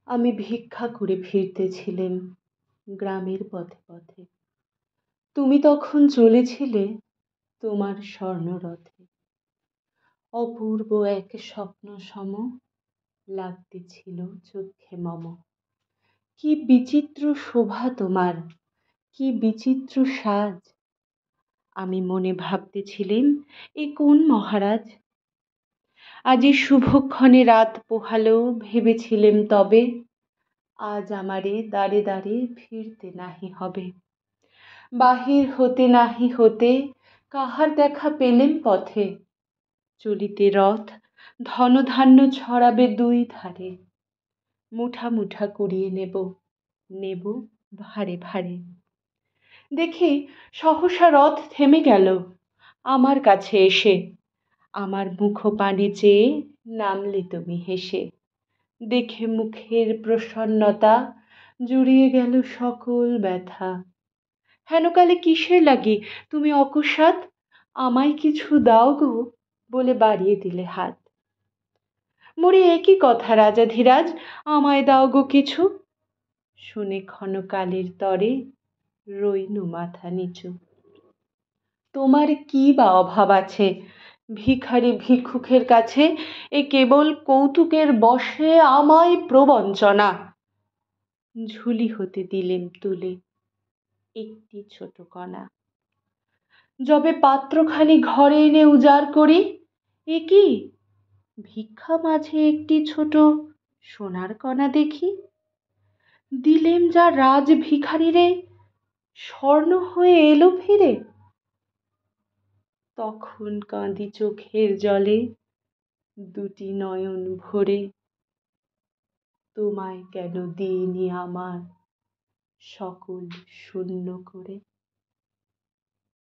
আমি ভিক্ষা করে ফিরতেছিলেম গ্রামের পথে পথে। তুমি তখন চলেছিলে তোমার স্বর্ণরথে। অপূর্ব এক স্বপ্ন সম লাগতেছিল চক্ষে মম। কি বিচিত্র শোভা তোমার, কি বিচিত্র সাজ। আমি মনে ভাবতেছিলেম এ কোন মহারাজ। আজি শুভক্ষণে রাত পোহালো, ভেবেছিলেম তবে আজ আমারে দ্বারে দ্বারে ফিরতে নাহি হবে। বাহির হতে নাহি হতে কাহার দেখা পেলেম পথে। চলিতে রথ ধনধান্য ছড়াবে দুই ধারে। মুঠা মুঠা কুড়িয়ে নেব, নেব ভারে ভারে। দেখি সহসা রথ থেমে গেল আমার কাছে এসে। আমার মুখপানে চেয়ে নামলে তুমি হেসে। দেখে মুখের প্রসন্নতা জুড়িয়ে গেল সকল ব্যথা। হেনকালে কিসের লাগি তুমি অকস্মাৎ আমায় কিছু দাও গো বলে বাড়িয়ে দিলে হাত। মরি একই কথা রাজাধিরাজ, আমায় দাও গো কিছু। শুনে ক্ষণকালের তরে রইনু মাথা নিচু। তোমার কি বা অভাব আছে ভিখারি ভিক্ষুকের কাছে, এ কেবল কৌতুকের বশে আমায় প্রবঞ্চনা। ঝুলি হতে দিলেম তুলে একটি ছোট কণা। যবে পাত্রখানি ঘরে এনে উজাড় করি, এ কি ভিক্ষা মাঝে একটি ছোট সোনার কণা দেখি। দিলেম যা রাজ ভিখারিরে, স্বর্ণ হয়ে এলো ফিরে। তখন কাঁদি চোখের জলে দুটি নয়ন ভরে। তোমায় কেন দিইনি আমার সকল শূন্য করে।